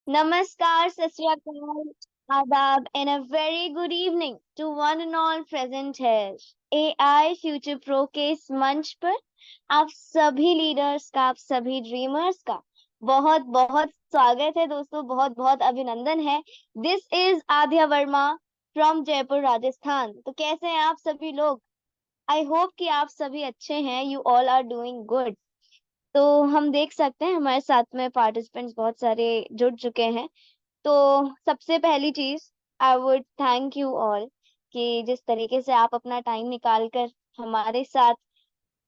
Namaskar, Sat Sri Akal, Adab, and a very good evening to one and all present here. AI Future Pro के इस मंच पर आप सभी leaders का, आप सभी ड्रीमर्स का बहुत बहुत स्वागत है दोस्तों, बहुत बहुत अभिनंदन है। This is Aadhya Verma from Jaipur Rajasthan. तो कैसे हैं आप सभी लोग? आई होप कि आप सभी अच्छे हैं। You all are doing good. तो हम देख सकते हैं हमारे साथ में पार्टिसिपेंट्स बहुत सारे जुड़ चुके हैं। तो सबसे पहली चीज, I would thank you all कि जिस तरीके से आप अपना टाइम निकाल कर हमारे साथ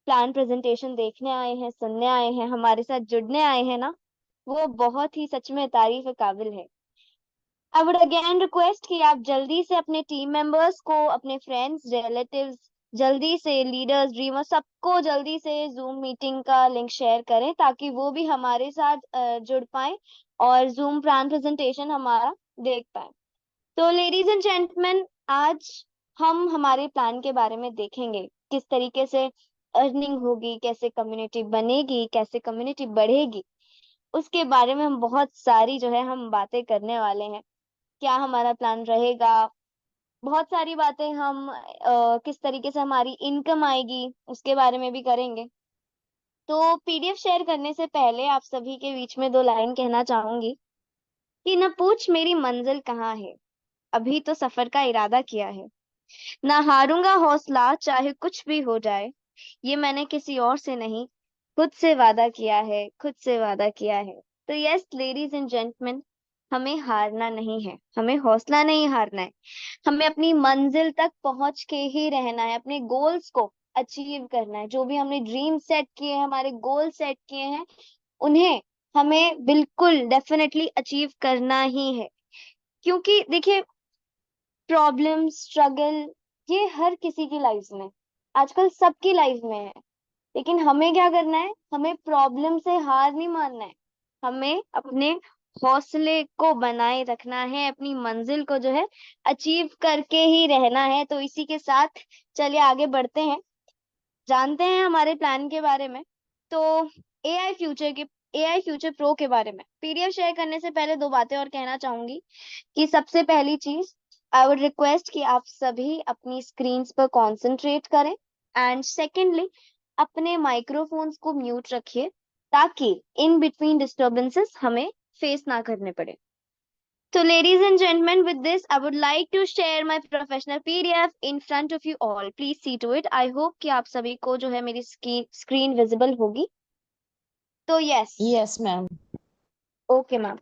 प्लान प्रेजेंटेशन देखने आए हैं, सुनने आए हैं, हमारे साथ जुड़ने आए हैं ना, वो बहुत ही सच में तारीफ के काबिल है। आई वुड अगेन रिक्वेस्ट कि आप जल्दी से अपने टीम मेंबर्स को, अपने फ्रेंड्स, रिलेटिव्स, जल्दी से लीडर्स, ड्रीमर्स, सबको जल्दी से जूम मीटिंग का लिंक शेयर करें ताकि वो भी हमारे साथ जुड़ पाए और जूम प्लान प्रेजेंटेशन हमारा देख पाए। तो लेडीज एंड जेंटलमैन, आज हम हमारे प्लान के बारे में देखेंगे, किस तरीके से अर्निंग होगी, कैसे कम्युनिटी बनेगी, कैसे कम्युनिटी बढ़ेगी। उसके बारे में हम बहुत सारी जो है हम बातें करने वाले हैं। क्या हमारा प्लान रहेगा, बहुत सारी बातें हम किस तरीके से हमारी इनकम आएगी उसके बारे में भी करेंगे। तो पीडीएफ शेयर करने से पहले आप सभी के बीच में दो लाइन कहना चाहूंगी कि न पूछ मेरी मंजिल कहाँ है, अभी तो सफर का इरादा किया है। ना हारूंगा हौसला चाहे कुछ भी हो जाए, ये मैंने किसी और से नहीं, खुद से वादा किया है, खुद से वादा किया है। तो यस लेडीज एंड जेंटलमैन, हमें हारना नहीं है, हमें हौसला नहीं हारना है। हमें अपनी मंजिल तक पहुंच के ही रहना है, अपने गोल्स को अचीव करना है। जो भी हमने ड्रीम सेट किए हैं, हमारे गोल सेट किए हैं, उन्हें हमें बिल्कुल डेफिनेटली अचीव करना ही है। क्योंकि देखिए, प्रॉब्लम, स्ट्रगल, ये हर किसी की लाइफ में, आजकल सबकी लाइफ में है। लेकिन हमें क्या करना है? हमें प्रॉब्लम से हार नहीं मानना है। हमें अपने हौसले को बनाए रखना है, अपनी मंजिल को जो है अचीव करके ही रहना है। तो इसी के साथ चलिए आगे बढ़ते हैं, जानते हैं हमारे प्लान के बारे में। तो एआई फ्यूचर के एआई फ्यूचर प्रो के बारे में पीडीएफ शेयर करने से पहले दो बातें और कहना चाहूंगी कि सबसे पहली चीज, आई वुड रिक्वेस्ट कि आप सभी अपनी स्क्रीन्स पर कंसंट्रेट करें। एंड सेकेंडली, अपने माइक्रोफोन्स को म्यूट रखिए ताकि इन बिटवीन डिस्टरबेंसेस हमें फेस ना करने पड़े। So, ladies and gentlemen, with this, I would like to share my professional PDF in front of you all. Please see to it. I hope कि आप सभी को जो है मेरी स्क्रीन विजिबल होगी। तो yes, yes ma'am. Okay ma'am.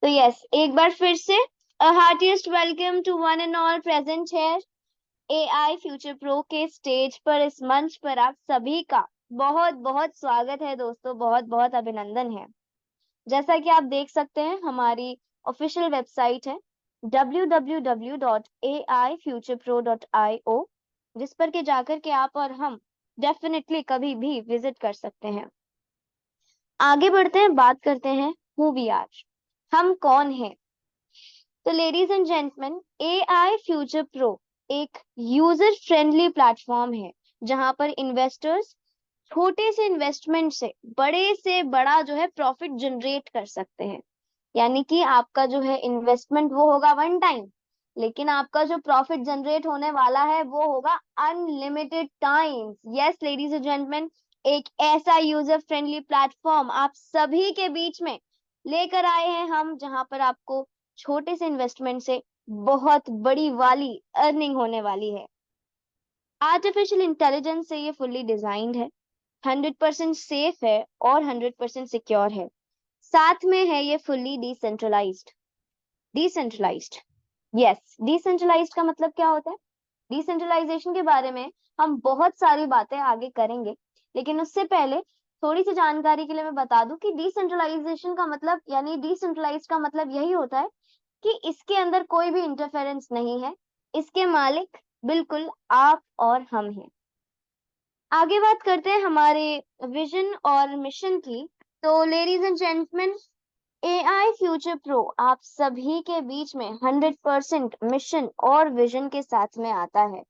तो यस, एक बार फिर से heartiest welcome to one and all present here. AI future pro के स्टेज पर, इस मंच पर आप सभी का बहुत बहुत स्वागत है दोस्तों, बहुत बहुत अभिनंदन है। जैसा कि आप देख सकते हैं, हमारी ऑफिशियल वेबसाइट है www.aifuturepro.io, जिस पर के जाकर के आप और हम डेफिनेटली कभी भी विजिट कर सकते हैं। आगे बढ़ते हैं, बात करते हैं हु वी आर, हम कौन हैं। तो ladies and gentleman, AI future pro एक यूजर फ्रेंडली प्लेटफॉर्म है जहां पर इन्वेस्टर्स छोटे से इन्वेस्टमेंट से बड़ा जो है प्रॉफिट जनरेट कर सकते हैं। यानी कि आपका जो है इन्वेस्टमेंट वो होगा वन टाइम, लेकिन आपका जो प्रॉफिट जनरेट होने वाला है वो होगा unlimited times. Yes ladies and gentleman, एक ऐसा यूजर फ्रेंडली प्लेटफॉर्म आप सभी के बीच में लेकर आए हैं हम, जहां पर आपको छोटे से इन्वेस्टमेंट से बहुत बड़ी वाली अर्निंग होने वाली है। आर्टिफिशियल इंटेलिजेंस से ये फुल्ली डिजाइंड है, 100% सेफ है और 100% सिक्योर है। साथ में है ये fully decentralised. Decentralised, yes, decentralised का मतलब क्या होता है? डिसेंट्रलाइजेशन के बारे में हम बहुत सारी बातें आगे करेंगे, लेकिन उससे पहले थोड़ी सी जानकारी के लिए मैं बता दूं कि डिसेंट्रलाइजेशन का मतलब, यानी डिसेंट्रलाइज्ड का मतलब यही होता है कि इसके अंदर कोई भी इंटरफेरेंस नहीं है, इसके मालिक बिल्कुल आप और हम हैं। आगे बात करते हैं हमारे विजन और मिशन की। तो ladies and gentleman, AI future pro आप सभी के बीच में 100% मिशन और विजन के साथ में आता है।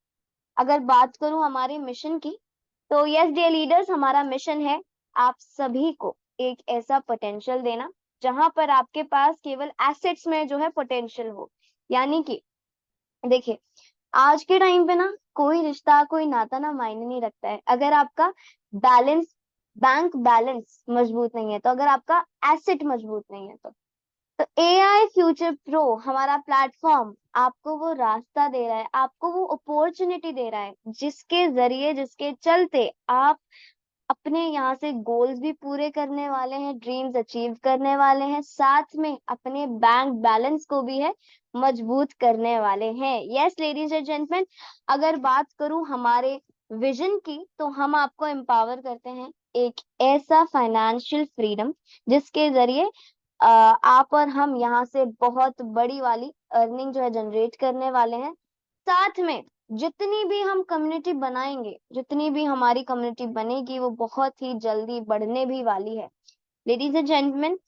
अगर बात करूं हमारे मिशन की, तो यस डियर लीडर्स, हमारा मिशन है आप सभी को एक ऐसा पोटेंशियल देना जहां पर आपके पास केवल एसेट्स में जो है पोटेंशियल हो। यानी कि देखिए, आज के टाइम पे ना कोई रिश्ता कोई नाता ना मायने नहीं रखता है अगर आपका बैलेंस बैंक बैलेंस मजबूत नहीं है, तो अगर आपका एसेट मजबूत नहीं है तो एआई फ्यूचर प्रो हमारा प्लेटफॉर्म आपको वो रास्ता दे रहा है, आपको वो अपॉर्चुनिटी दे रहा है जिसके जरिए जिसके चलते आप अपने यहाँ से गोल्स भी पूरे करने वाले हैं, ड्रीम्स अचीव करने वाले हैं, साथ में अपने बैंक बैलेंस को भी है मजबूत करने वाले हैं। यस लेडीज एंड जेंटलमैन, अगर बात करूं हमारे विजन की, तो हम आपको एम्पावर करते हैं एक ऐसा फाइनेंशियल फ्रीडम जिसके जरिए आप और हम यहाँ से बहुत बड़ी वाली अर्निंग जो है जनरेट करने वाले हैं। साथ में जितनी भी हम कम्युनिटी बनाएंगे, जितनी भी हमारी कम्युनिटी बनेगी, वो बहुत ही जल्दी बढ़ने भी वाली है। Ladies and gentleman,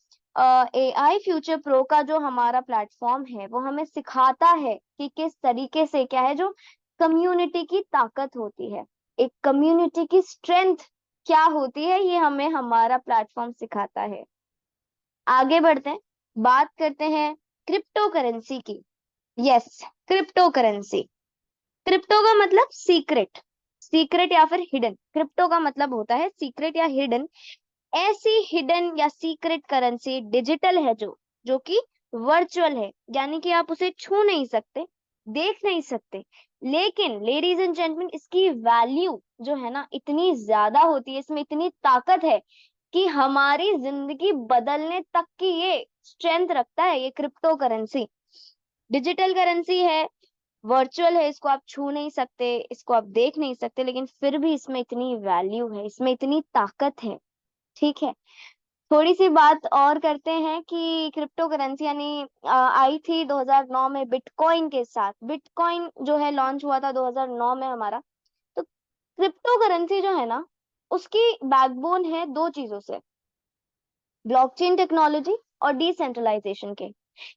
AI future pro का जो हमारा प्लेटफॉर्म है वो हमें सिखाता है कि किस तरीके से क्या है जो कम्युनिटी की ताकत होती है, एक कम्युनिटी की स्ट्रेंथ क्या होती है, ये हमें हमारा प्लेटफॉर्म सिखाता है। आगे बढ़ते हैं, बात करते हैं क्रिप्टो करेंसी की। Yes, crypto currency. क्रिप्टो का मतलब सीक्रेट, सीक्रेट या फिर हिडन। क्रिप्टो का मतलब होता है सीक्रेट या हिडन। ऐसी हिडन या सीक्रेट करेंसी डिजिटल है जो जो कि वर्चुअल है, यानी कि आप उसे छू नहीं सकते, देख नहीं सकते, लेकिन लेडीज एंड जेंटलमैन इसकी वैल्यू जो है ना इतनी ज्यादा होती है, इसमें इतनी ताकत है कि हमारी जिंदगी बदलने तक की ये स्ट्रेंथ रखता है। ये क्रिप्टो करेंसी डिजिटल करेंसी है, वर्चुअल है, इसको आप छू नहीं सकते, इसको आप देख नहीं सकते, लेकिन फिर भी इसमें इतनी वैल्यू है, इसमें इतनी ताकत है। ठीक है, थोड़ी सी बात और करते हैं कि क्रिप्टो करेंसी यानी आई थी 2009 में बिटकॉइन के साथ। बिटकॉइन जो है लॉन्च हुआ था 2009 में हमारा। तो क्रिप्टो करेंसी जो है ना उसकी बैकबोन है दो चीजों से, ब्लॉकचेन टेक्नोलॉजी और डिसेंट्रलाइजेशन के।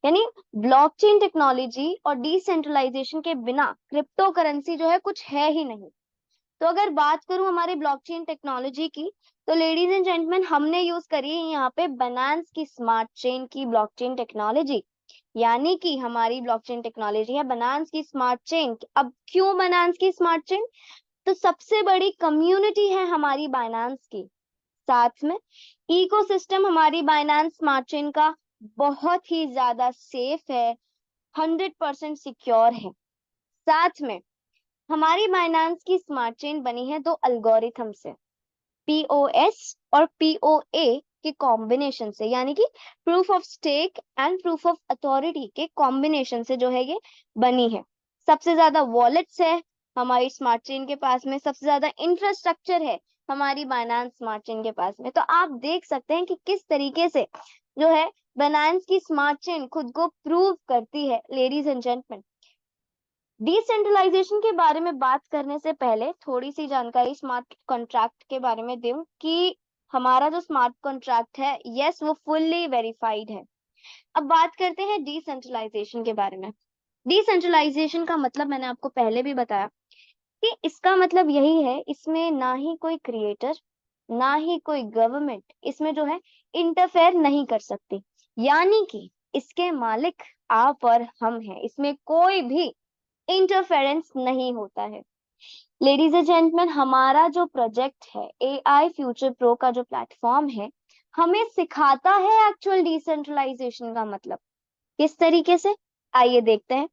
यानी ब्लॉकचेन टेक्नोलॉजी और डिसेंट्रलाइजेशन के बिना क्रिप्टो करेंसी जो है कुछ है ही नहीं। तो अगर बात करूं हमारे ब्लॉकचेन टेक्नोलॉजी की, तो लेडीज एंड जेंटलमैन हमने यूज करी है यहाँ पे बनांस की स्मार्ट चेन की ब्लॉकचेन टेक्नोलॉजी। यानी कि हमारी ब्लॉकचेन टेक्नोलॉजी है बनांस की स्मार्ट चेन। अब क्यों बनांस की स्मार्ट चेन? तो सबसे बड़ी कम्युनिटी है हमारी बाइनांस की, साथ में इकोसिस्टम हमारी बाइनांस स्मार्ट चेन का बहुत ही ज्यादा सेफ है, 100% सिक्योर है। साथ में हमारी बाइनांस की स्मार्ट चेन बनी है दो अल्गोरिथम से, पीओएस और पीओए के कॉम्बिनेशन से, यानी कि proof of stake and proof of authority के कॉम्बिनेशन से जो है ये बनी है। सबसे ज्यादा वॉलेट्स है हमारी स्मार्ट चेन के पास में, सबसे ज्यादा इंफ्रास्ट्रक्चर है हमारी बाइनांस स्मार्ट चेन के पास में। तो आप देख सकते हैं कि किस तरीके से जो है बाइनांस की स्मार्ट चेन खुद को प्रूव करती है। लेडीज एंड जेंटलमैन, डिसेंट्रलाइजेशन के बारे में बात करने से पहले थोड़ी सी जानकारी स्मार्ट कॉन्ट्रैक्ट के बारे में दूं कि हमारा जो स्मार्ट कॉन्ट्रैक्ट है, यस वो फुल्ली वेरीफाइड है। अब बात करते हैं डिसेंट्रलाइजेशन के बारे में। डिसेंट्रलाइजेशन का मतलब मैंने आपको पहले भी बताया कि इसका मतलब यही है, इसमें ना ही कोई क्रिएटर ना ही कोई गवर्नमेंट इसमें जो है इंटरफेयर नहीं कर सकती। यानी कि इसके मालिक आप और हम हैं, इसमें कोई भी इंटरफेरेंस नहीं होता है। लेडीज एंड जेंटलमैन, हमारा जो प्रोजेक्ट है एआई फ्यूचर प्रो का जो प्लेटफॉर्म है, हमें सिखाता है एक्चुअल डिसेंट्रलाइजेशन का मतलब। किस तरीके से, आइए देखते हैं।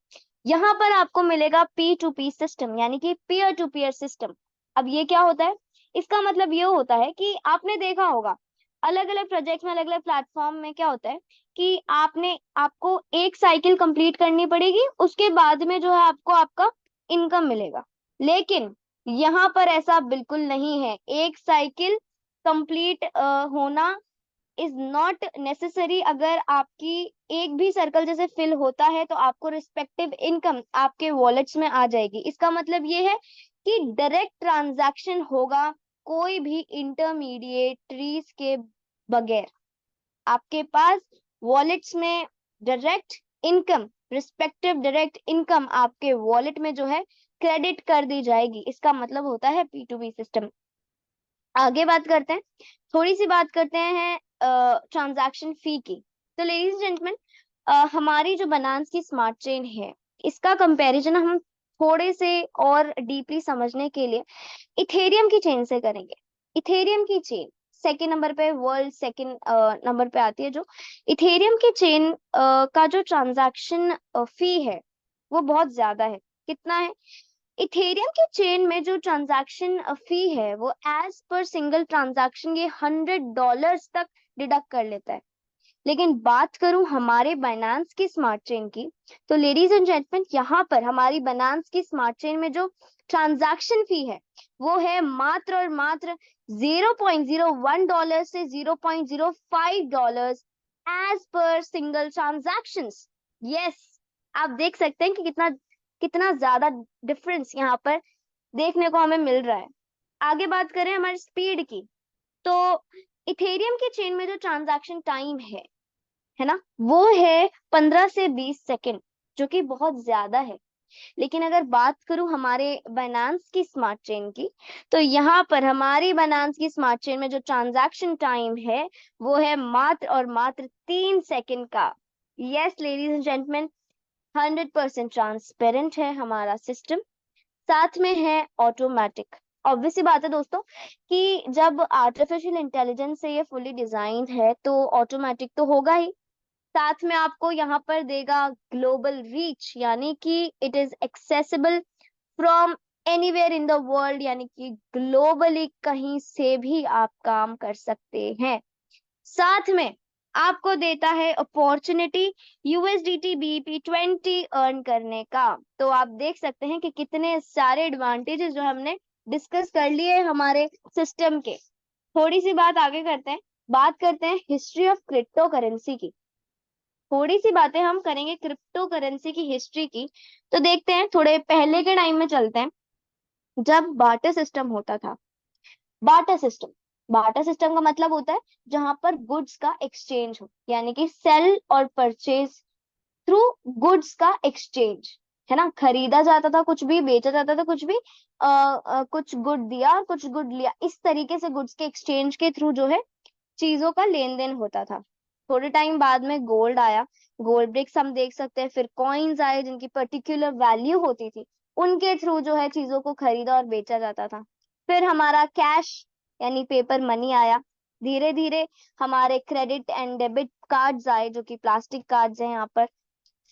यहाँ पर आपको मिलेगा पी टू पी सिस्टम, यानी कि पीयर टू पीयर सिस्टम। अब ये क्या होता है? इसका मतलब ये होता है कि आपने देखा होगा अलग अलग प्रोजेक्ट में, अलग अलग प्लेटफॉर्म में क्या होता है कि आपको एक साइकिल कंप्लीट करनी पड़ेगी, उसके बाद में जो है आपको आपका इनकम मिलेगा। लेकिन यहाँ पर ऐसा बिल्कुल नहीं है। एक साइकिल कंप्लीट होना इज नॉट नेसेसरी। अगर आपकी एक भी सर्कल जैसे फिल होता है तो आपको रिस्पेक्टिव इनकम आपके वॉलेट्स में आ जाएगी। इसका मतलब ये है कि डायरेक्ट ट्रांजैक्शन होगा, कोई भी इंटरमीडिएटरीज के बगैर आपके पास वॉलेट्स में direct income, respective direct income आपके वॉलेट में जो है क्रेडिट कर दी जाएगी। इसका मतलब होता है पी टू पी सिस्टम। आगे बात करते हैं, थोड़ी सी बात करते हैं ट्रांजैक्शन फी की। तो लेडीज जेंटलमैन, हमारी जो बनान्स की स्मार्ट चेन है, इसका कंपैरिजन हम थोड़े से और डीपली समझने के लिए इथेरियम की चेन से करेंगे। इथेरियम की चेन सेकंड नंबर पे, वर्ल्ड सेकंड नंबर पे आती है। जो इथेरियम की चेन का जो ट्रांजैक्शन फी है वो बहुत ज्यादा है। कितना है? इथेरियम की चेन में जो ट्रांजैक्शन फी है वो एज पर सिंगल ट्रांजैक्शन ये $100 तक डिडक्ट कर लेता है। लेकिन बात करूं हमारे बाइनांस की स्मार्ट चेन की, तो लेडीज एंड जेंटलमैन, यहाँ पर हमारी बाइनांस की स्मार्ट चेन में जो ट्रांजैक्शन फी है वो है मात्र और मात्र $0.01 से $0.05 as per single transaction. Yes, आप देख सकते हैं कि कितना कितना ज्यादा डिफरेंस यहाँ पर देखने को हमें मिल रहा है। आगे बात करें हमारी स्पीड की, तो इथेरियम की चेन में जो ट्रांजैक्शन टाइम है ना, वो है 15 से 20 सेकंड, जो कि बहुत ज्यादा है। लेकिन अगर बात करूं हमारे बाइनांस की स्मार्ट चेन की, तो यहाँ पर हमारी बाइनांस की स्मार्ट चेन में जो ट्रांजैक्शन टाइम है वो है मात्र और मात्र 3 सेकंड का। Yes ladies and gentleman, 100% transparent है हमारा सिस्टम, साथ में है ऑटोमेटिक। ऑब्वियस सी बात है दोस्तों कि जब आर्टिफिशियल इंटेलिजेंस से ये फुली डिजाइंड है तो ऑटोमेटिक तो होगा ही। साथ में आपको यहाँ पर देगा ग्लोबल रीच, यानी कि it is accessible from anywhere in the world, यानी कि ग्लोबली कहीं से भी आप काम कर सकते हैं। साथ में आपको देता है अपॉर्चुनिटी USDT BEP20 अर्न करने का। तो आप देख सकते हैं कि कितने सारे एडवांटेजेस जो हमने डिस्कस कर लिए हमारे सिस्टम के। थोड़ी सी बात आगे करते हैं, बात करते हैं हिस्ट्री ऑफ क्रिप्टो करेंसी की। थोड़ी सी बातें हम करेंगे क्रिप्टो करेंसी की हिस्ट्री की। तो देखते हैं, थोड़े पहले के टाइम में चलते हैं, जब बाटर सिस्टम होता था। बाटर सिस्टम, बाटर सिस्टम का मतलब होता है जहां पर गुड्स का एक्सचेंज हो, यानी कि सेल और परचेज थ्रू गुड्स का एक्सचेंज, है ना। खरीदा जाता था कुछ भी, बेचा जाता था कुछ भी, कुछ गुड दिया और कुछ गुड लिया, इस तरीके से गुड्स के एक्सचेंज के थ्रू जो है चीजों का लेन देन होता था। थोड़े टाइम बाद में गोल्ड आया, गोल्ड ब्रिक्स हम देख सकते हैं, फिर कॉइन्स आए जिनकी पर्टिकुलर वैल्यू होती थी, उनके थ्रू जो है चीजों को खरीदा और बेचा जाता था। फिर हमारा कैश यानी पेपर मनी आया। धीरे धीरे हमारे क्रेडिट एंड डेबिट कार्ड्स आए जो कि प्लास्टिक कार्ड्स हैं यहाँ पर।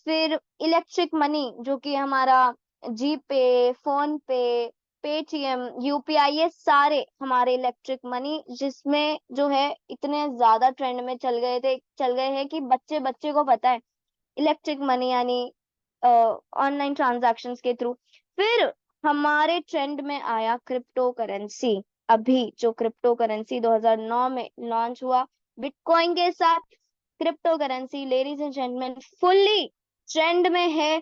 फिर इलेक्ट्रिक मनी जो कि हमारा जी पे, फोन पे, पेटीएम, यूपीआई, ये सारे हमारे इलेक्ट्रिक मनी, जिसमें जो है इतने ज्यादा ट्रेंड में चल गए हैं कि बच्चे बच्चे को पता है इलेक्ट्रिक मनी यानी ऑनलाइन ट्रांजैक्शंस के थ्रू। फिर हमारे ट्रेंड में आया क्रिप्टो करेंसी। अभी जो क्रिप्टो करेंसी 2009 में लॉन्च हुआ बिटकॉइन के साथ, crypto currency ladies and gentleman fully trend में है।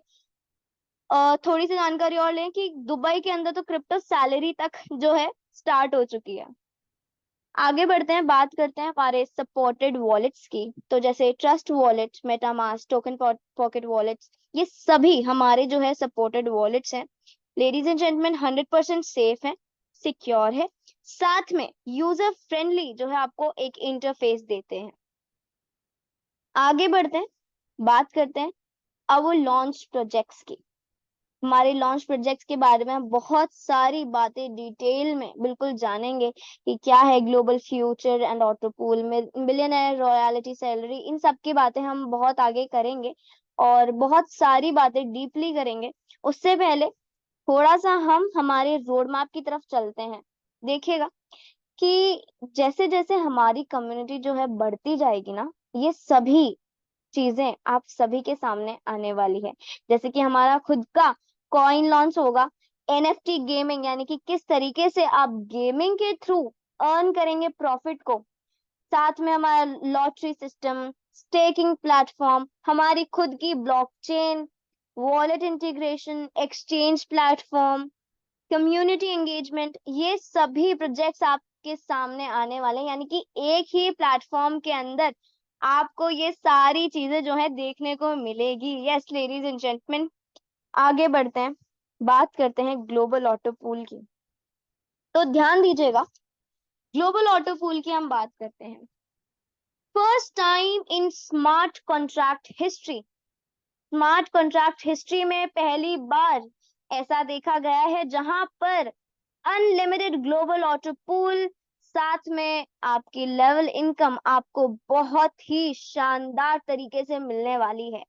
थोड़ी सी जानकारी और लें कि दुबई के अंदर तो क्रिप्टो सैलरी तक जो है स्टार्ट हो चुकी है। आगे बढ़ते हैं, बात करते हैं हमारे सपोर्टेड वॉलेट्स की। तो जैसे trust wallet, MetaMask, token pocket wallets, ये सभी हमारे जो है सपोर्टेड वॉलेट्स हैं। लेडीज एंड जेंटलमैन, 100% सेफ है, सिक्योर है, साथ में यूजर फ्रेंडली जो है आपको एक इंटरफेस देते हैं। आगे बढ़ते हैं, बात करते हैं अब वो लॉन्च प्रोजेक्ट्स की। हमारे लॉन्च प्रोजेक्ट्स के बारे में हम बहुत सारी बातें डिटेल में बिल्कुल जानेंगे कि क्या है global future and auto pool में मिलियनर रॉयल्टी सैलरी, इन सब की बातें हम बहुत आगे करेंगे और बहुत सारी बातें डीपली करेंगे। उससे पहले थोड़ा सा हम हमारे रोड मैप की तरफ चलते हैं। देखिएगा कि जैसे जैसे हमारी कम्युनिटी जो है बढ़ती जाएगी ना, ये सभी चीजें आप सभी के सामने आने वाली है। जैसे कि हमारा खुद का कॉइन लॉन्च होगा, NFT गेमिंग, यानी कि किस तरीके से आप गेमिंग के थ्रू अर्न करेंगे प्रॉफिट को। साथ में हमारा लॉटरी सिस्टम, स्टेकिंग प्लेटफॉर्म, हमारी खुद की blockchain, wallet integration, exchange platform, community engagement, ये सभी प्रोजेक्ट्स आपके सामने आने वाले हैं। यानी कि एक ही प्लेटफॉर्म के अंदर आपको ये सारी चीजें जो है देखने को मिलेगी। यस लेडीज एंड जेंटलमैन, आगे बढ़ते हैं, बात करते हैं ग्लोबल ऑटो पूल की। तो ध्यान दीजिएगा, ग्लोबल ऑटो पूल की हम बात करते हैं। First time in smart contract history, smart contract history में पहली बार ऐसा देखा गया है जहां पर अनलिमिटेड ग्लोबल ऑटो पूल, साथ में आपकी लेवल इनकम आपको बहुत ही शानदार तरीके से मिलने वाली है।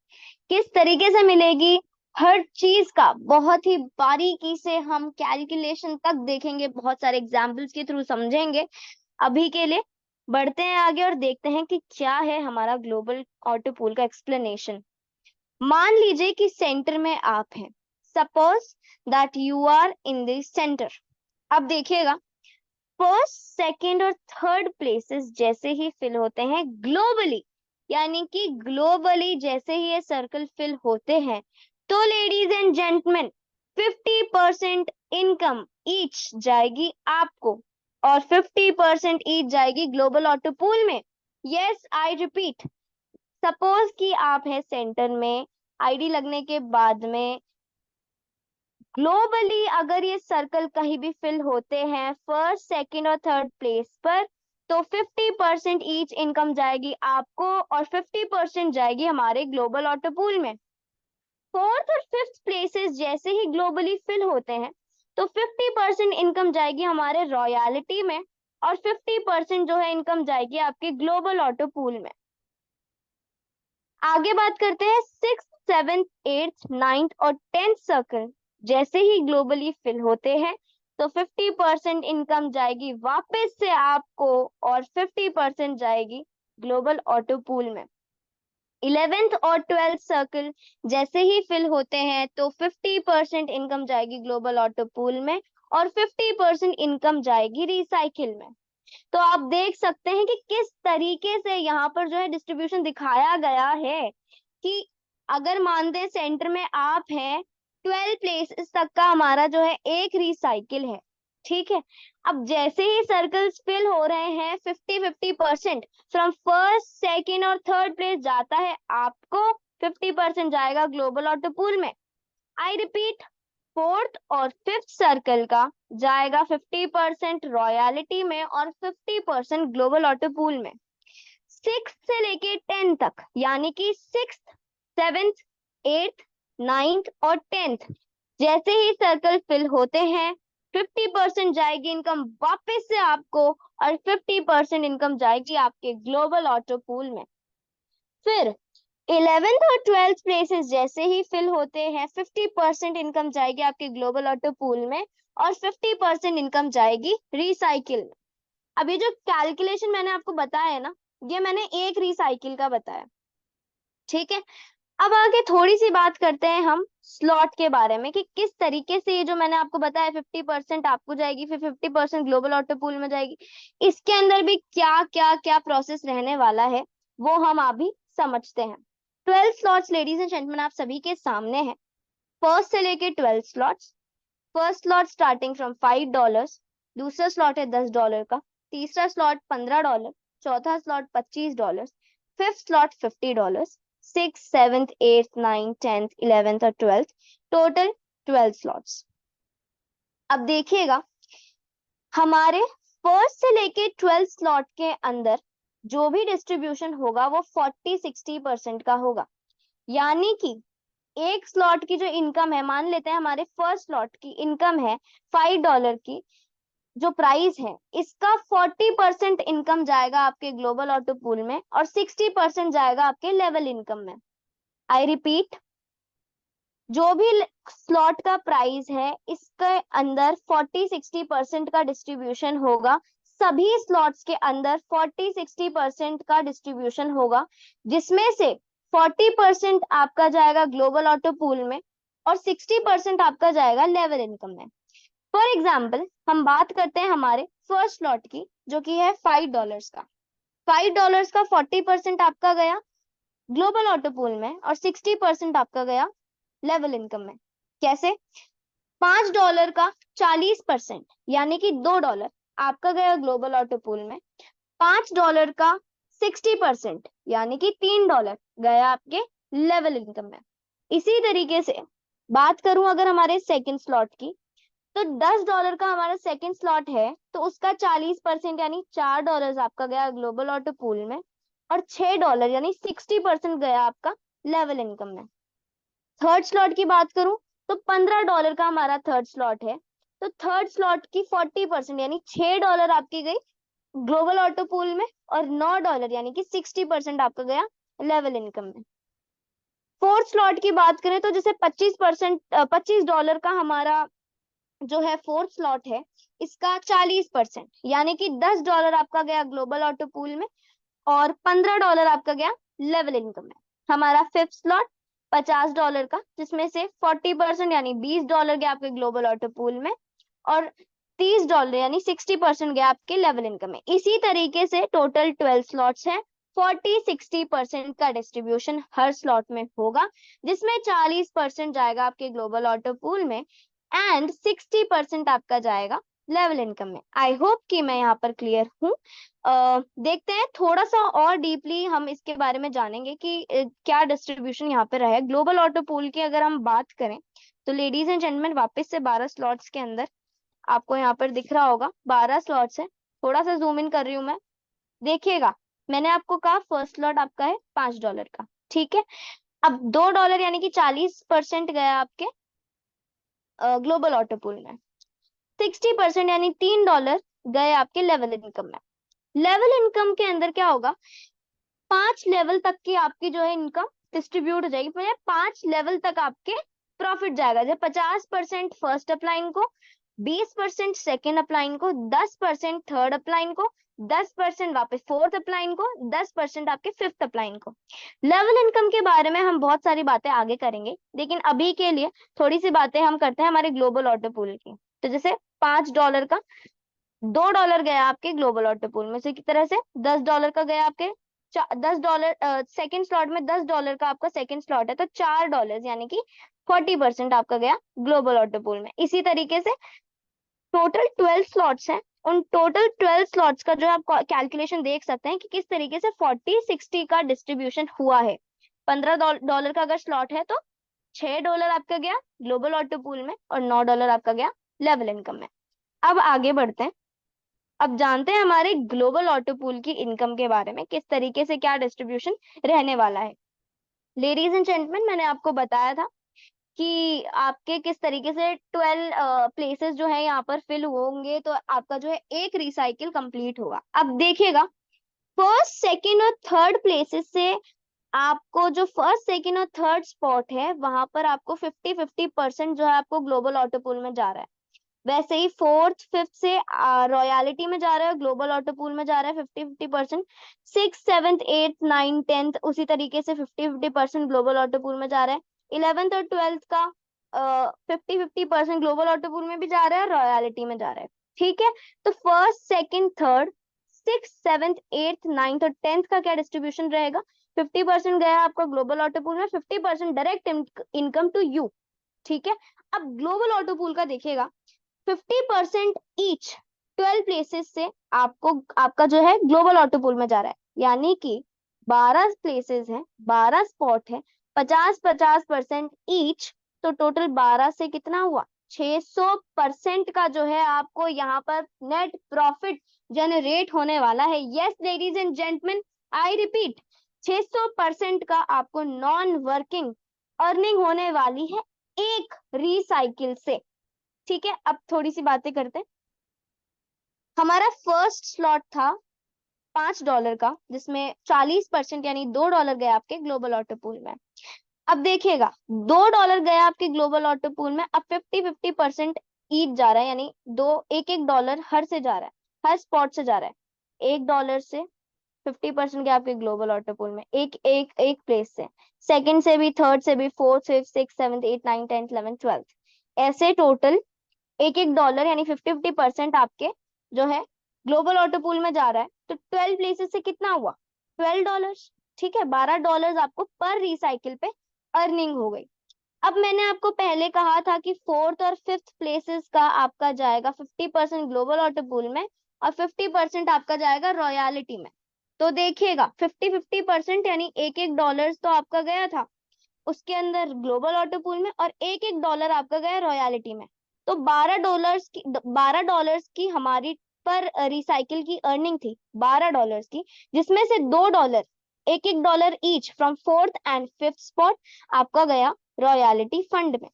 किस तरीके से मिलेगी, हर चीज का बहुत ही बारीकी से हम कैलकुलेशन तक देखेंगे, बहुत सारे एग्जाम्पल्स के थ्रू समझेंगे। अभी के लिए बढ़ते हैं आगे और देखते हैं कि क्या है हमारा ग्लोबल ऑटो पूल का एक्सप्लेनेशन। मान लीजिए कि सेंटर में आप हैं, suppose that you are in the centre. अब देखिएगा, फर्स्ट सेकंड और थर्ड प्लेसेस जैसे ही फिल होते हैं ग्लोबली, यानी कि ग्लोबली जैसे ही ये सर्कल फिल होते हैं, तो ladies and gentleman 50% income each जाएगी आपको और 50% ईच जाएगी ग्लोबल ऑटो पूल में। यस, आई रिपीट, सपोज कि आप है सेंटर में, आईडी लगने के बाद में ग्लोबली अगर ये सर्कल कहीं भी फिल होते हैं फर्स्ट सेकंड और थर्ड प्लेस पर, तो 50% ईच इनकम जाएगी आपको और 50% जाएगी हमारे ग्लोबल ऑटो पूल में। फोर्थ और फिफ्थ प्लेसेस जैसे ही ग्लोबली फिल होते हैं, तो 50% इनकम जाएगी हमारे रॉयल्टी में और 50% जो है इनकम जाएगी आपके ग्लोबल ऑटो पूल में। आगे बात करते हैं सिक्स, सेवेंथ, एट्थ, नाइन्थ और टेंथ सर्कल जैसे ही ग्लोबली फिल होते हैं, तो 50% इनकम जाएगी वापस से आपको और 50% जाएगी ग्लोबल ऑटो पूल में। 11th और 12th सर्कल जैसे ही फिल होते हैं, तो 50% इनकम जाएगी ग्लोबल ऑटो पूल में और 50% इनकम जाएगी रिसाइकिल में। तो आप देख सकते हैं कि किस तरीके से यहाँ पर जो है डिस्ट्रीब्यूशन दिखाया गया है कि अगर मानते हैं सेंटर में आप हैं, 12 प्लेसेस तक का हमारा जो है एक रिसाइकिल है, ठीक है। अब जैसे ही सर्कल्स फिल हो रहे हैं 50-50% फ्रॉम फर्स्ट सेकंड और थर्ड प्लेस जाता है आपको, 50% जाएगा ग्लोबल ऑटो पूल में। आई रिपीट, फोर्थ और फिफ्थ सर्कल का जाएगा 50% रॉयल्टी में और 50% ग्लोबल ऑटो पूल में। सिक्स से लेके 10 तक, यानी कि सिक्स, सेवेंथ, एट्थ, नाइन्थ और 10th जैसे ही सर्कल फिल होते हैं, 50% जाएगी इनकम वापस से आपको और 50% इनकम जाएगी आपके ग्लोबल ऑटो पूल में। फिर 11th और 12th प्लेसेस जैसे ही फिल होते हैं, 50% इनकम जाएगी आपके ग्लोबल ऑटो पूल में और 50% इनकम जाएगी रिसाइकिल में। अब ये जो कैलकुलेशन मैंने आपको बताया है ना, ये मैंने एक रिसाइकिल का बताया, ठीक है। अब आगे थोड़ी सी बात करते हैं हम स्लॉट के बारे में कि किस तरीके से ये जो मैंने आपको बताया 50% आपको जाएगी, फिर 50% ग्लोबल ऑटो पूल में जाएगी, इसके अंदर भी क्या क्या क्या प्रोसेस रहने वाला है वो हम अभी समझते हैं। 12 स्लॉट्स लेडीज एंड जेंटलमैन आप सभी के सामने है, फर्स्ट से लेके 12 slots. First slot starting from $5, दूसरा स्लॉट है $10 का, तीसरा स्लॉट $15, चौथा slot $25, fifth slot $50, six, seventh, eighth, ninth, 10th, 11th और 12th, टोटल 12 स्लॉट्स। अब देखिएगा, हमारे फर्स्ट से लेके 12 स्लॉट के अंदर जो भी डिस्ट्रीब्यूशन होगा वो 40-60% का होगा, यानी कि एक स्लॉट की जो इनकम है, मान लेते हैं हमारे फर्स्ट स्लॉट की इनकम है $5 की, जो प्राइस है इसका 40% इनकम जाएगा आपके ग्लोबल ऑटो पूल में और 60% जाएगा आपके लेवल इनकम में। आई रिपीट, जो भी स्लॉट का प्राइस है इसके अंदर 40-60% का डिस्ट्रीब्यूशन होगा, सभी स्लॉट्स के अंदर 40-60% का डिस्ट्रीब्यूशन होगा, जिसमें से 40% आपका जाएगा ग्लोबल ऑटो पूल में और 60% आपका जाएगा लेवल इनकम में। फॉर एग्जाम्पल हम बात करते हैं हमारे फर्स्ट स्लॉट की, जो कि है $5 का। $5 का 40% आपका गया ग्लोबल ऑटो पूल में और 60% आपका गया लेवल इनकम में। कैसे? $5 का 40% यानी कि $2 आपका गया ग्लोबल ऑटो पूल में, $5 का 60% यानी कि $3 गया आपके लेवल इनकम में। इसी तरीके से बात करूं अगर हमारे सेकंड स्लॉट की, तो $10 का हमारा सेकंड स्लॉट है, तो उसका 40% यानी $4 आपका गया ग्लोबल ऑटो पूल में और $6 यानी 60% गया आपका लेवल इनकम में। थर्ड स्लॉट की बात करूं तो $15 का हमारा थर्ड स्लॉट है, तो थर्ड स्लॉट की 40% यानी $6 आपकी गई ग्लोबल ऑटो पूल में, और $9 यानी कि 60% आपका गया लेवल इनकम में। फोर्थ स्लॉट की बात करें तो जैसे $25 का हमारा जो है फोर्थ स्लॉट है, इसका 40% यानी कि $10 आपका गया ग्लोबल ऑटो पूल में, और $15 आपका गया लेवल इनकम में। हमारा फिफ्थ स्लॉट $50 का, जिसमें से 40% यानी $20 गया आपके ग्लोबल ऑटो पूल में, और $30 यानी 60% गया आपके लेवल इनकम में। इसी तरीके से टोटल 12 स्लॉट्स हैं। 40-60% का डिस्ट्रीब्यूशन हर स्लॉट में होगा, जिसमें 40% जाएगा आपके ग्लोबल ऑटो पूल में एंड 60% आपका जाएगा लेवल इनकम में। आई होप कि मैं यहाँ पर क्लियर हूँ। देखते हैं थोड़ा सा और डीपली हम इसके बारे में जानेंगे कि क्या डिस्ट्रीब्यूशन यहाँ पे रहा है ग्लोबल ऑटो पूल की। अगर हम बात करें तो लेडीज एंड जेंटलमैन, वापस से 12 स्लॉट्स के अंदर आपको यहाँ पर दिख रहा होगा 12 स्लॉट्स है। थोड़ा सा जूम इन कर रही हूँ मैं, देखिएगा। मैंने आपको कहा फर्स्ट स्लॉट आपका है $5 का, ठीक है। अब $2 यानी कि 40% गया आपके ग्लोबल ऑटो पूल में, 60% यानी $3 गए आपके लेवल इनकम में। लेवल इनकम के अंदर क्या होगा, 5 लेवल तक की आपकी जो है इनकम डिस्ट्रीब्यूट हो जाएगी, मतलब 5 लेवल तक आपके प्रॉफिट जाएगा। जैसे 50% फर्स्ट अपलाइन को, 20% सेकेंड अपलाइन को, 10% थर्ड अपलाइन को, 10% वापस फोर्थ अपलाइन को, 10% आपके फिफ्थ अपलाइन को। लेवल इनकम के बारे में हम बहुत सारी बातें आगे करेंगे, लेकिन अभी के लिए थोड़ी सी बातें हम करते हैं हमारे ग्लोबल ऑटो पूल की। तो जैसे $5 का $2 गया आपके ग्लोबल ऑटो पूल में से, की तरह से $10 का गया आपके $10 सेकेंड स्लॉट में, $10 का आपका सेकेंड स्लॉट है, तो $4 यानी कि 40% आपका गया ग्लोबल ऑटो पूल में। इसी तरीके से टोटल 12 स्लॉट्स हैं, उन टोटल 12 स्लॉट्स का जो आप कैलकुलेशन देख सकते हैं कि किस तरीके से 40-60 का डिस्ट्रीब्यूशन हुआ है। $15 का अगर स्लॉट है तो $6 आपका गया ग्लोबल ऑटो पूल में, और $9 आपका गया लेवल इनकम में। अब आगे बढ़ते हैं, अब जानते हैं हमारे ग्लोबल ऑटो पूल की इनकम के बारे में, किस तरीके से क्या डिस्ट्रीब्यूशन रहने वाला है। लेडीज एंड जेंटलमैन, मैंने आपको बताया था कि आपके किस तरीके से 12 प्लेसेस जो है यहाँ पर फिल होंगे, तो आपका जो है एक रिसाइकिल कंप्लीट होगा। अब देखिएगा, फर्स्ट सेकंड और थर्ड प्लेसेस से आपको जो फर्स्ट सेकंड और थर्ड स्पॉट है, वहां पर आपको 50-50% जो है आपको ग्लोबल ऑटो पूल में जा रहा है। वैसे ही फोर्थ फिफ्थ से रॉयलिटी में जा रहा है, ग्लोबल ऑटो पूल में जा रहा है 50-50%। Six seventh eighth nine tenth उसी तरीके से 50-50% ग्लोबल ऑटो पूल में जा रहा है। 11th और 12th का 50-50% ग्लोबल ऑटो पूल में भी जा रहा है, रॉयलिटी में जा रहा है, ठीक है। तो first second third six seventh eighth ninth और 10th का क्या डिस्ट्रीब्यूशन रहेगा, 50% गया आपका ग्लोबल ऑटो पूल में, 50% डायरेक्ट इनकम टू यू, ठीक है। अब ग्लोबल ऑटो पूल का देखिएगा, 50% ईच 12 प्लेसेस से आपको आपका जो है ग्लोबल ऑटो पूल में जा रहा है, यानी कि 12 प्लेसेस हैं, 12 स्पॉट है, 50-50% ईच, तो टोटल 12 से कितना हुआ, 600% का जो है आपको यहाँ पर नेट प्रॉफिट जनरेट होने वाला है। Yes ladies and gentleman, I repeat, 600% का आपको नॉन वर्किंग अर्निंग होने वाली है एक रिसाइकिल से, ठीक है। अब थोड़ी सी बातें करते हैं। हमारा फर्स्ट स्लॉट था $5 का, जिसमें 40% यानी $2 गया आपके ग्लोबल ऑटो पूल में। अब देखिएगा, $2 गया आपके ग्लोबल ऑटो पूल में, अब 50-50% ईच जा रहा है, यानी एक एक डॉलर हर से जा रहा है, हर स्पॉट से जा रहा है। $1 से 50% गया आपके ग्लोबल ऑटो पूल में, एक एक एक प्लेस से, सेकंड से भी, थर्ड से भी, fourth fifth six seventh eight nine tenth 11th 12th, ऐसे टोटल एक एक डॉलर यानी 50-50% आपके जो है ग्लोबल ऑटो पूल में जा रहा है। तो 12 प्लेसेस से कितना हुआ, $12, ठीक है। $12 आपको पर रिसाइकिल पे अर्निंग हो गई। अब मैंने आपको पहले कहा था कि फोर्थ और फिफ्थ प्लेसेस का आपका जाएगा 50% ग्लोबल ऑटो पूल में, और 50% आपका जाएगा रॉयलिटी में। तो देखिएगा 50-50% यानी एक एक डॉलर तो आपका गया था उसके अंदर ग्लोबल ऑटो पूल में, और एक एक डॉलर आपका गया रॉयलिटी में। तो $12 की हमारी पर रिसाइकिल की अर्निंग थी $12 की, जिसमें से $2 एक एक dollar each from fourth and fifth spot आपका गया रॉयलिटी फंड में।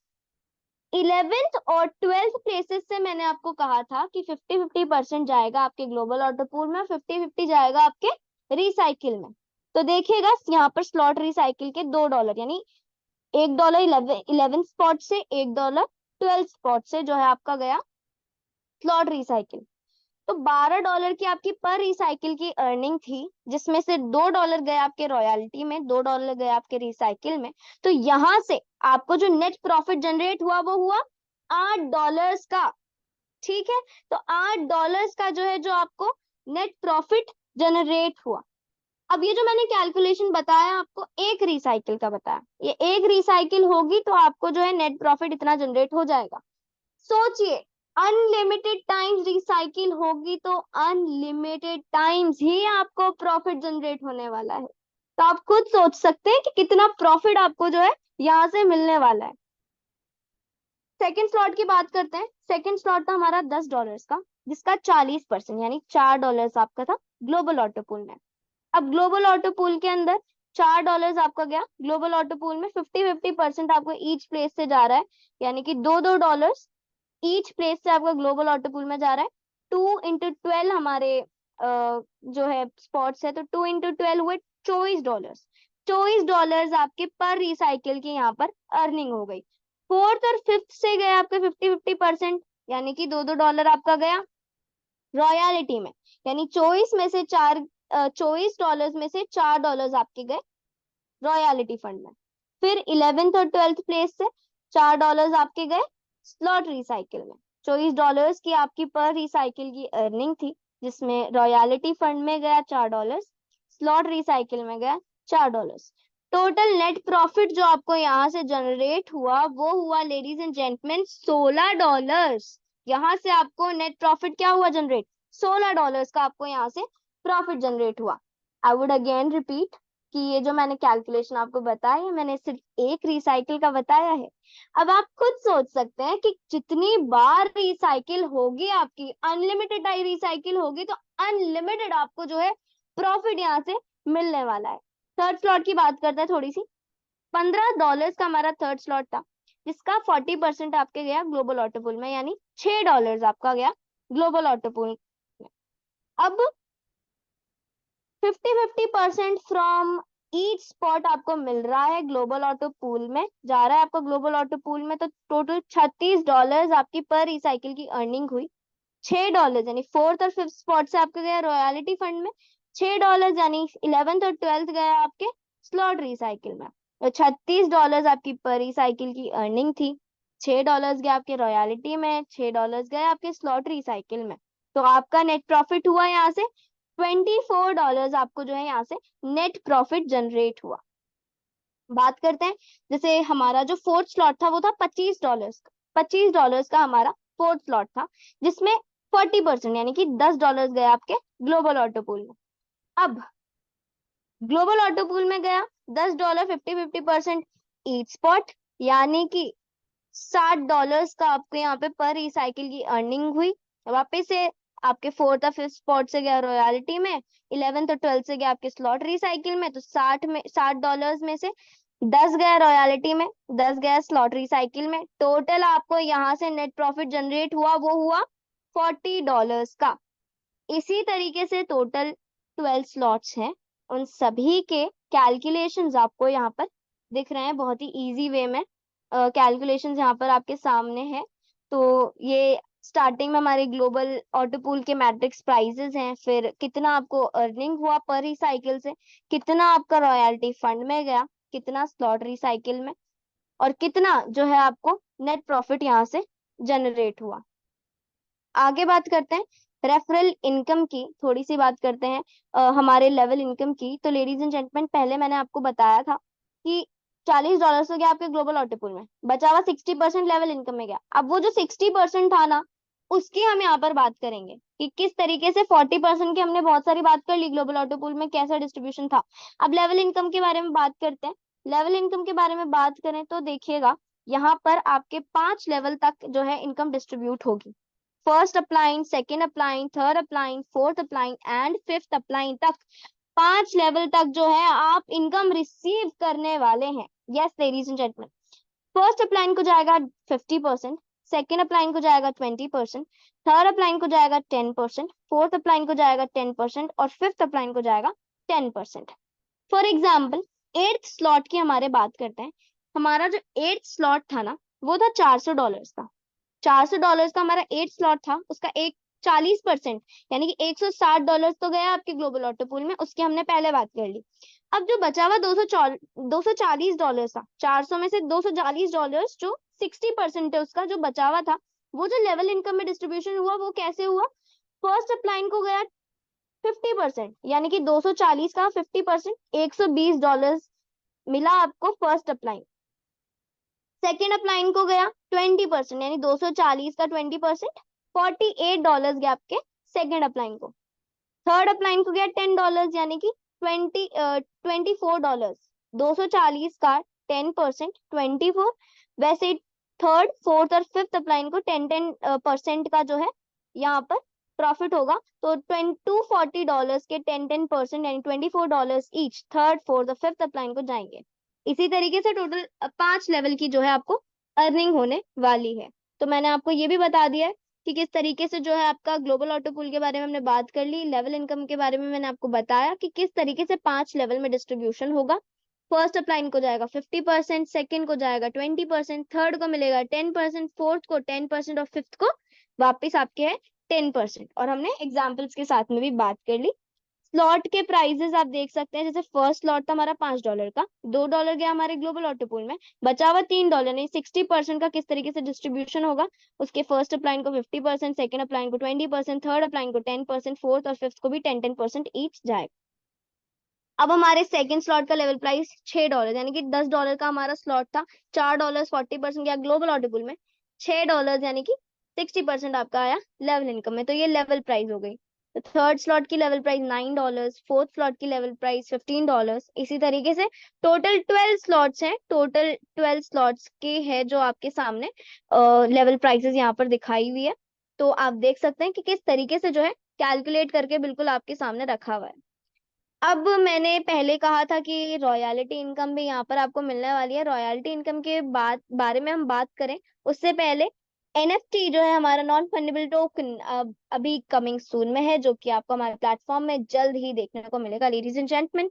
11th और 12th प्लेसेस से मैंने आपको कहा था कि 50-50% जाएगा आपके ग्लोबल ऑटो पूल में, 50-50 जाएगा आपके रिसाइकिल में। तो देखिएगा यहाँ पर स्लॉट रिसाइकिल के $2, यानी $1 11 स्पॉट से, $1 12 स्पॉट से जो है आपका गया स्लॉट रिसाइकिल। तो $12 की आपकी पर रिसाइकिल की अर्निंग थी, जिसमें से $2 गए आपके रॉयल्टी में, $2 गए आपके रिसाइकिल में। तो यहां से आपको जो नेट प्रॉफिट जनरेट हुआ वो हुआ $8 का। ठीक है, तो $8 का जो है जो आपको नेट प्रॉफिट जनरेट हुआ। अब ये जो मैंने कैलकुलेशन बताया आपको एक रिसाइकिल का बताया, ये एक रिसाइकिल होगी तो आपको जो है नेट प्रॉफिट इतना जनरेट हो जाएगा। सोचिए, अनलिमिटेड टाइम्स रिसाइकिल होगी तो अनलिमिटेड टाइम्स ही आपको प्रॉफिट जनरेट होने वाला है। तो आप खुद सोच सकते हैं कि कितना प्रॉफिट आपको जो है यहाँ से मिलने वाला है। सेकेंड स्लॉट की बात करते हैं। सेकेंड स्लॉट था हमारा $10 का, जिसका 40% यानी $4 आपका था ग्लोबल ऑटो पूल में। अब ग्लोबल ऑटो पूल के अंदर $4 आपका गया ग्लोबल ऑटो पूल में, 50-50% आपको ईच प्लेस से जा रहा है, यानी कि $2 ईच प्लेस से आपका ग्लोबल ऑटो पूल में जा रहा है। 2 × 12 हमारे जो है स्पॉट्स है, तो 2 × 12 हुए $24। $24 आपके पर रिसाइकिल की यहाँ पर अर्निंग हो गई। फोर्थ और फिफ्थ से गए आपके 50-50%, यानी कि $2 आपका गया रॉयलिटी में, यानी 24 डॉलर्स में से $4 आपके गए रॉयलिटी फंड में। फिर 11th और 12th प्लेस से $4 आपके गए स्लॉट रिसाइकिल में। $24 की आपकी पर रिसाइकिल की अर्निंग थी, जिसमें रॉयलिटी फंड में गया $4, स्लॉट रिसाइकिल में गया $4। टोटल नेट प्रॉफिट जो आपको यहाँ से जनरेट हुआ वो हुआ लेडीज एंड जेंटलमैन $16। यहाँ से आपको नेट प्रॉफिट क्या हुआ जनरेट, $16 का आपको यहाँ से प्रॉफिट जनरेट हुआ। आई वुड अगेन रिपीट कि ये जो मैंने कैलकुलेशन आपको बताया है, मैंने सिर्फ एक रिसाइकिल का बताया है। अब आप खुद सोच सकते हैं कि जितनी बार रिसाइकिल होगी आपकी, अनलिमिटेड रिसाइकिल होगी तो अनलिमिटेड आपको जो है प्रॉफिट यहाँ से मिलने वाला है। थर्ड स्लॉट की बात करते हैं थोड़ी सी। $15 का हमारा थर्ड स्लॉट था, जिसका 40% आपके गया ग्लोबल ऑटो पूल में, यानी $6 आपका गया ग्लोबल ऑटो पूल में। अब 50-50% फ्रॉम ईच स्पॉट आपको मिल रहा है ग्लोबल ऑटो पूल में, जा रहा है आपको ग्लोबल ऑटो पूल में, तो टोटल $36 आपकी पर रिसाइकिल की अर्निंग हुई। $6 यानी फोर्थ और फिफ्थ स्पॉट से आपका गया रॉयलिटी फंड में, $6 यानी 11th और 12th गया आपके स्लॉट रिसाइकिल में। तो $36 आपकी पर रिसाइकिल की अर्निंग थी, $6 गया आपके रॉयलिटी में, $6 गए आपके स्लॉट रिसाइकिल में। तो आपका नेट प्रॉफिट हुआ यहाँ से $24 आपको जो है यहाँ से नेट प्रॉफिट जनरेट हुआ। बात करते हैं, जैसे हमारा जो फोर्थ स्लॉट था वो था $25 का। $25 का हमारा फोर्थ स्लॉट था, जिसमें 40% यानी कि $10 गए आपके ग्लोबल ऑटो पूल में। अब ग्लोबल ऑटो पूल में गया $10, 50-50% ईच स्पॉट, यानी कि $60 का आपके यहाँ पे पर रिसाइकिल की अर्निंग हुई। वापस से आपके फोर्थ और फिफ्थ स्पॉट से गया रॉयलिटी में, 11th और 12th से गया आपके स्लॉट रिसाइकिल में, तो $60 में से 10 गया रॉयलिटी में, 10 गया स्लॉट रिसाइकिल में। टोटल आपको यहाँ से नेट प्रॉफिट जनरेट हुआ वो हुआ $40 का। इसी तरीके से टोटल 12 स्लॉट्स हैं, उन सभी के कैलकुलेशंस आपको यहाँ पर दिख रहे हैं बहुत ही इजी वे में। कैलकुलेशंस यहाँ पर आपके सामने है। तो ये स्टार्टिंग में हमारे ग्लोबल ऑटो पूल के मैट्रिक्स प्राइजेस हैं, फिर कितना आपको अर्निंग हुआ पर रिसाइकिल से, कितना आपका रॉयल्टी फंड में गया, कितना स्लॉट रिसाइकिल में, और कितना जो है आपको नेट प्रॉफिट यहाँ से जनरेट हुआ। आगे बात करते हैं रेफरल इनकम की, थोड़ी सी बात करते हैं हमारे लेवल इनकम की। तो लेडीज एंड जेंटलमैन, पहले मैंने आपको बताया था कि $40 तो गया आपके ग्लोबल ऑटो पूल में, बचा हुआ 60% लेवल इनकम में गया। अब वो जो 60% था ना, उसकी हम यहाँ पर बात करेंगे कि किस तरीके से 40% की हमने बहुत सारी बात कर ली, ग्लोबल ऑटो पूल में कैसा डिस्ट्रीब्यूशन था। अब लेवल इनकम के बारे में बात करते हैं। लेवल इनकम के बारे में बात करें तो देखिएगा, यहाँ पर आपके 5 लेवल तक जो है इनकम डिस्ट्रीब्यूट होगी। First upline, second upline, third upline, fourth upline and fifth upline तक 5 लेवल तक जो है आप इनकम रिसीव करने वाले हैं। Yes ladies and gentleman, first upline को जाएगा 50%, सेकेंड अपलाइन को जाएगा 20%, थर्ड अपलाइन को जाएगा 10%, फोर्थ अपलाइन को जाएगा 10% और फिफ्थ अपलाइन को जाएगा 10%। फॉर एग्जाम्पल 8th स्लॉट की हमारे बात करते हैं। हमारा जो 8th स्लॉट था ना, वो था $400 का। $400 का हमारा 8th स्लॉट था, उसका एक 40% यानी कि $160 तो गया आपके ग्लोबल ऑटो पूल में, उसकी हमने पहले बात कर ली। अब जो बचा हुआ $240 था, 400 में से $240 जो 60% है उसका जो बचा हुआ था, वो जो लेवल इनकम में डिस्ट्रीब्यूशन हुआ वो कैसे हुआ? फर्स्ट अपलाइन को गया 50%, यानी कि 240 का 50%, $120 मिला आपको फर्स्ट अपलाइन। सेकेंड अपलाइन को गया 20%, यानी 240 का 20%, $48 गया आपके सेकेंड अपलाइन को। थर्ड अपलाइन को गया $10, यानी कि $24। 240 का 10%, 24। वैसे थर्ड, फोर्थ और फिफ्थ अपलाइन को 10% का जो है यहाँ पर प्रॉफिट होगा। तो $240 के 10% यानी $24 ईच थर्ड, फोर्थ और फिफ्थ अपलाइन को जाएंगे। इसी तरीके से टोटल 5 लेवल की जो है आपको अर्निंग होने वाली है। तो मैंने आपको ये भी बता दिया है कि किस तरीके से जो है आपका ग्लोबल ऑटो पूल के बारे में हमने बात कर ली, लेवल इनकम के बारे में मैंने आपको बताया कि किस तरीके से 5 लेवल में डिस्ट्रीब्यूशन होगा। फर्स्ट अपलाइन को जाएगा 50%, सेकंड को जाएगा 20%, थर्ड को मिलेगा 10%, फोर्थ को 10% और फिफ्थ को वापस आपके है 10%। और हमने एग्जाम्पल्स के साथ में भी बात कर ली। स्लॉट के प्राइजेस आप देख सकते हैं, जैसे फर्स्ट स्लॉट था हमारा $5 का, $2 गया हमारे ग्लोबल ऑटो पूल में, बचा हुआ $3, नहीं 60% का किस तरीके से डिस्ट्रीब्यूशन होगा? उसके फर्स्ट अपलाइन को 50%, सेकंड अपलाइन को 20%, थर्ड अपलाइन को 10%, फोर्थ और फिफ्थ को भी 10% ईच जाएगा। अब हमारे सेकंड स्लॉट का लेवल प्राइस $6, यानी कि $10 का हमारा स्लॉट था, $4 40% गया ग्लोबल ऑटो पूल में, $6 यानी कि 60% आपका आया लेवल इनकम में। तो ये लेवल प्राइस हो गई। तो थर्ड स्लॉट की लेवल प्राइस $9, फोर्थ स्लॉट की लेवल प्राइस $15। इसी तरीके से टोटल 12 स्लॉट्स हैं, टोटल 12 स्लॉट्स के है जो आपके सामने लेवल प्राइसेस यहाँ पर दिखाई हुई है। तो आप देख सकते हैं कि किस तरीके से जो है कैलकुलेट करके बिल्कुल आपके सामने रखा हुआ है। अब मैंने पहले कहा था कि रॉयल्टी इनकम भी यहाँ पर आपको मिलने वाली है। रॉयल्टी इनकम के बारे में हम बात करें उससे पहले एनएफटी जो है हमारा नॉन फंडेबल टोकन अभी कमिंग सून में है, जो कि आपको हमारे प्लेटफॉर्म में जल्द ही देखने को मिलेगा लेडीज एंड जेंटलमैन।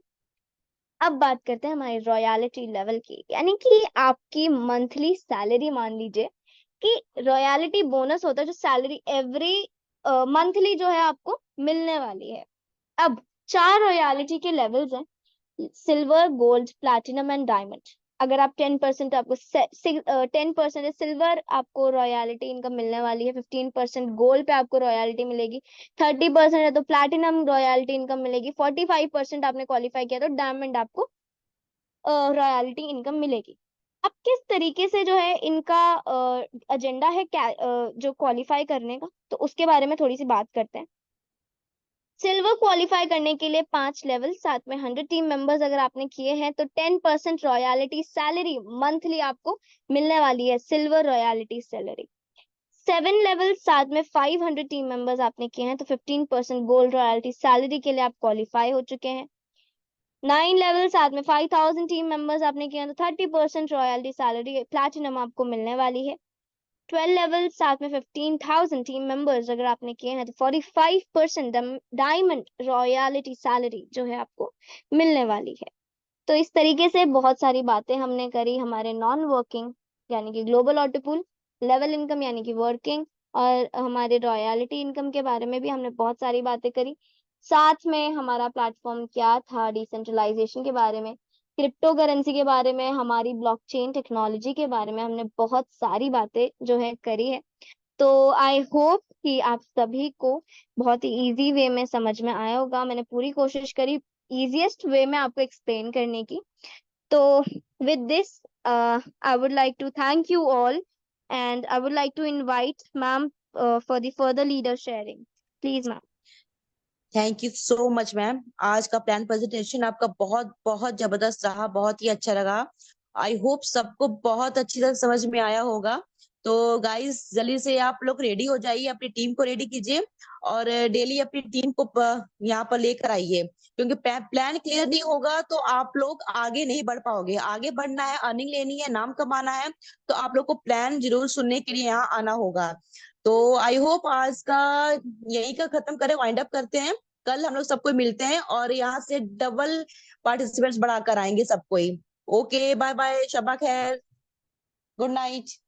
अब बात करते हैं हमारी रॉयल्टी लेवल की, यानी कि आपकी मंथली सैलरी। मान लीजिए कि रॉयल्टी बोनस होता है जो सैलरी एवरी मंथली जो है आपको मिलने वाली है। अब 4 रॉयल्टी के लेवल्स हैं, silver, gold, platinum and diamond. अगर आप 10% आपको 10% सिल्वर आपको रॉयल्टी इनकम मिलने वाली है, 15% गोल्ड पे आपको रॉयल्टी मिलेगी, 30% है तो प्लैटिनम रॉयल्टी इनकम मिलेगी, 45% आपने क्वालिफाई किया तो डायमंड आपको रॉयल्टी इनकम मिलेगी। अब किस तरीके से जो है इनका एजेंडा है क्या जो क्वालिफाई करने का, तो उसके बारे में थोड़ी सी बात करते हैं। सिल्वर क्वालिफाई करने के लिए 5 लेवल, साथ में 100 टीम मेंबर्स अगर आपने किए हैं तो 10% रॉयल्टी सैलरी मंथली आपको मिलने वाली है, सिल्वर रॉयल्टी सैलरी। 7 लेवल साथ में 500 टीम मेंबर्स आपने किए हैं तो 15% गोल्ड रॉयल्टी सैलरी के लिए आप क्वालिफाई हो चुके हैं। 9 लेवल साथ में 5000 टीम मेंबर्स आपने किए हैं तो 30% रॉयल्टी सैलरी प्लैटिनम आपको मिलने वाली है। 12 लेवल साथ में 15,000 टीम मेंबर्स अगर आपने किए हैं तो 45% डायमंड रॉयल्टी सैलरी जो है आपको मिलने वाली है। तो इस तरीके से बहुत सारी बातें हमने करी हमारे नॉन वर्किंग यानी कि global auto pool, level income यानी कि वर्किंग, और हमारे रॉयल्टी इनकम के बारे में भी हमने बहुत सारी बातें करी। साथ में हमारा प्लेटफॉर्म क्या था, डिसेंट्रलाइजेशन के बारे में, क्रिप्टो करेंसी के बारे में, हमारी ब्लॉकचेन टेक्नोलॉजी के बारे में हमने बहुत सारी बातें जो है करी है। तो आई होप कि आप सभी को बहुत ही इजी वे में समझ में आया होगा। मैंने पूरी कोशिश करी इजीएस्ट वे में आपको एक्सप्लेन करने की। तो with this I would like to thank you all and I would like to invite ma'am for the further leader sharing, please ma'am. Thank you so much ma'am. आज का plan presentation आपका बहुत बहुत जबरदस्त रहा, बहुत ही अच्छा लगा। आई होप सबको बहुत अच्छी तरह समझ में आया होगा। तो गाइस जल्दी से आप लोग रेडी हो जाइए, अपनी टीम को रेडी कीजिए और डेली अपनी टीम को यहाँ पर लेकर आइए, क्योंकि प्लान क्लियर नहीं होगा तो आप लोग आगे नहीं बढ़ पाओगे। आगे बढ़ना है, अर्निंग लेनी है, नाम कमाना है, तो आप लोग को प्लान जरूर सुनने के लिए यहाँ आना होगा। तो आई होप आज का यही का खत्म करें, वाइंड अप करते हैं। कल हम लोग सबको मिलते हैं और यहाँ से डबल पार्टिसिपेंट्स बढ़ाकर आएंगे सबको ही। ओके, बाय बाय, शबा खैर, गुड नाइट।